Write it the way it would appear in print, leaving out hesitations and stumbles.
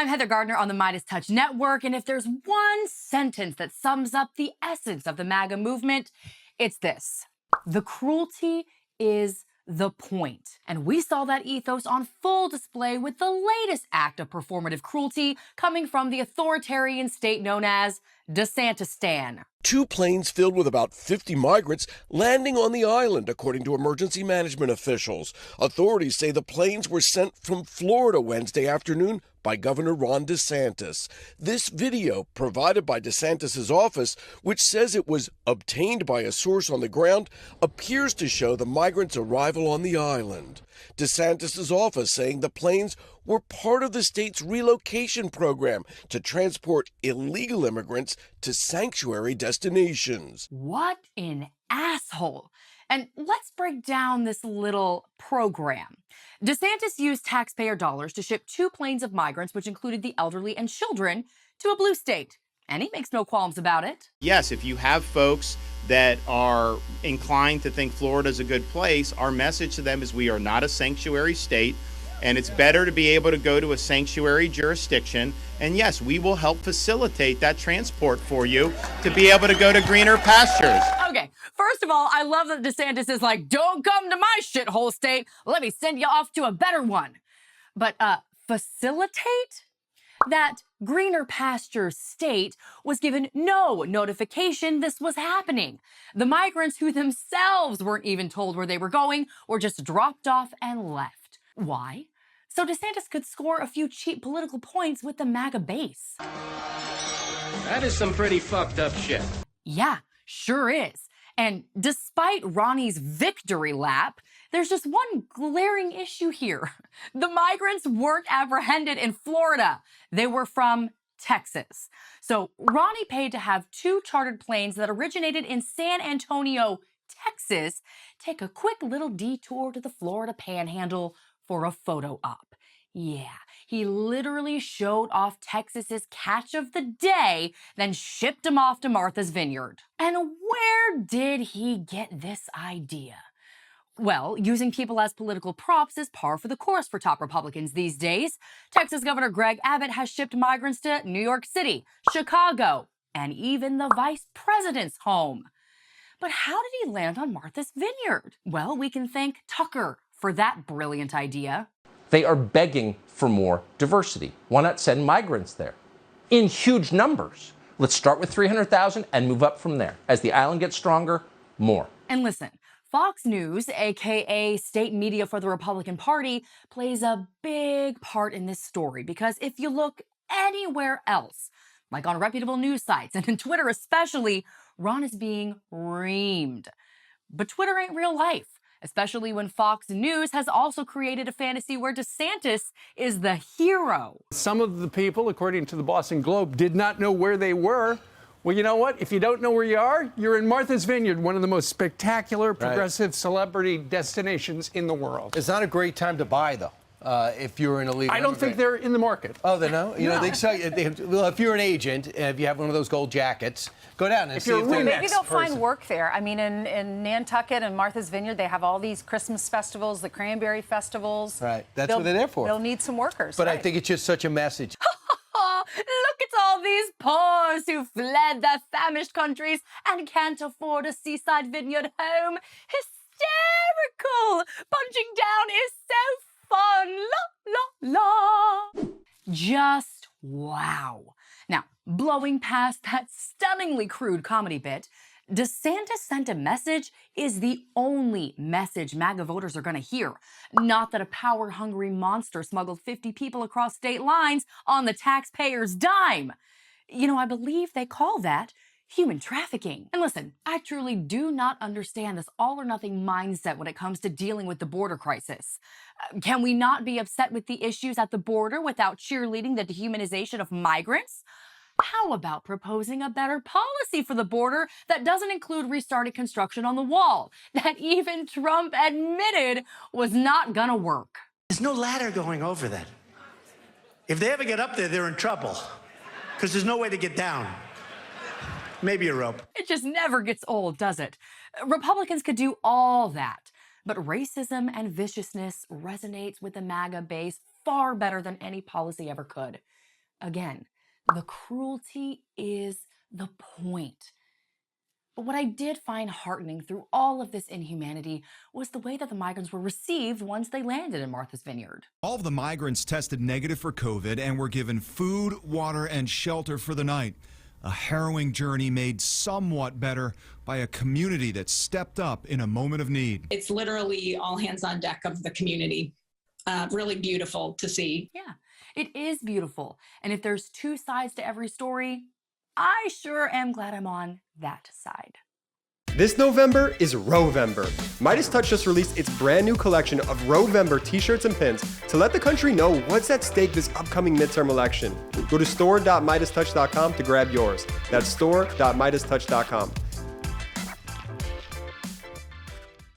I'm Heather Gardner on the MeidasTouch Network, and if there's one sentence that sums up the essence of the MAGA movement, it's this: the cruelty is the point. And we saw that ethos on full display with the latest act of performative cruelty coming from the authoritarian state known as DeSantistan. 2 planes filled with about 50 migrants landing on the island, according to emergency management officials. Authorities say the planes were sent from Florida Wednesday afternoon by Governor Ron DeSantis. This video, provided by DeSantis' office, which says it was obtained by a source on the ground, appears to show the migrants' arrival on the island. DeSantis' office saying the planes were part of the state's relocation program to transport illegal immigrants to sanctuary destinations. What an asshole. And let's break down this little program. DeSantis used taxpayer dollars to ship 2 planes of migrants, which included the elderly and children, to a blue state. And he makes no qualms about it. Yes, if you have folks that are inclined to think Florida's a good place, our message to them is we are not a sanctuary state, and it's better to be able to go to a sanctuary jurisdiction. And yes, we will help facilitate that transport for you to be able to go to greener pastures. Okay, first of all, I love that DeSantis is like, don't come to my shithole state. Let me send you off to a better one. But facilitate? That greener pastures state was given no notification this was happening. The migrants, who themselves weren't even told where they were going, were just dropped off and left. Why? So DeSantis could score a few cheap political points with the MAGA base. That is some pretty fucked up shit. Yeah, sure is. And despite Ronnie's victory lap, there's just one glaring issue here. The migrants weren't apprehended in Florida. They were from Texas. So Ronnie paid to have 2 chartered planes that originated in San Antonio, Texas, take a quick little detour to the Florida Panhandle for a photo op. Yeah, he literally showed off Texas's catch of the day, then shipped him off to Martha's Vineyard. And where did he get this idea? Well, using people as political props is par for the course for top Republicans these days. Texas Governor Greg Abbott has shipped migrants to New York City, Chicago, and even the vice president's home. But how did he land on Martha's Vineyard? Well, we can thank Tucker for that brilliant idea. They are begging for more diversity. Why not send migrants there in huge numbers? Let's start with 300,000 and move up from there. As the island gets stronger, more. And listen, Fox News, aka state media for the Republican Party, plays a big part in this story because if you look anywhere else, like on reputable news sites and in Twitter especially, Ron is being reamed. But Twitter ain't real life, especially when Fox News has also created a fantasy where DeSantis is the hero. Some of the people, according to the Boston Globe, did not know where they were. Well, you know what? If you don't know where you are, you're in Martha's Vineyard, one of the most spectacular progressive celebrity destinations in the world. It's not a great time to buy, though, if you're an illegal I don't think they're in the market. Oh, they know? You know, they sell you. Well, if you're an agent, if you have one of those gold jackets, go down and see if they're maybe they'll find work there. I mean, in Nantucket and Martha's Vineyard, they have all these Christmas festivals, the cranberry festivals. Right. That's what they're there for. They'll need some workers. But I think it's just such a message. Look at all these poors who fled their famished countries and can't afford a seaside vineyard home. Hysterical! Punching down is so fun! La, la, la! Just wow. Now, blowing past that stunningly crude comedy bit, DeSantis sent a message is the only message MAGA voters are going to hear. Not that a power-hungry monster smuggled 50 people across state lines on the taxpayer's dime. You know, I believe they call that human trafficking. And listen, I truly do not understand this all-or-nothing mindset when it comes to dealing with the border crisis. Can we not be upset with the issues at the border without cheerleading the dehumanization of migrants? How about proposing a better policy for the border that doesn't include restarting construction on the wall, that even Trump admitted was not gonna work? There's no ladder going over that. If they ever get up there, they're in trouble, because there's no way to get down. Maybe a rope. It just never gets old, does it? Republicans could do all that, but racism and viciousness resonates with the MAGA base far better than any policy ever could. Again, the cruelty is the point. But what I did find heartening through all of this inhumanity was the way that the migrants were received once they landed in Martha's Vineyard. All of the migrants tested negative for COVID and were given food, water, and shelter for the night. A harrowing journey made somewhat better by a community that stepped up in a moment of need. It's literally all hands on deck of the community. Really beautiful to see. Yeah, it is beautiful. And if there's two sides to every story, I sure am glad I'm on that side. This November is Rowvember. MeidasTouch just released its brand new collection of Rowvember t-shirts and pins to let the country know what's at stake this upcoming midterm election. Go to store.MeidasTouch.com to grab yours. That's store.MeidasTouch.com.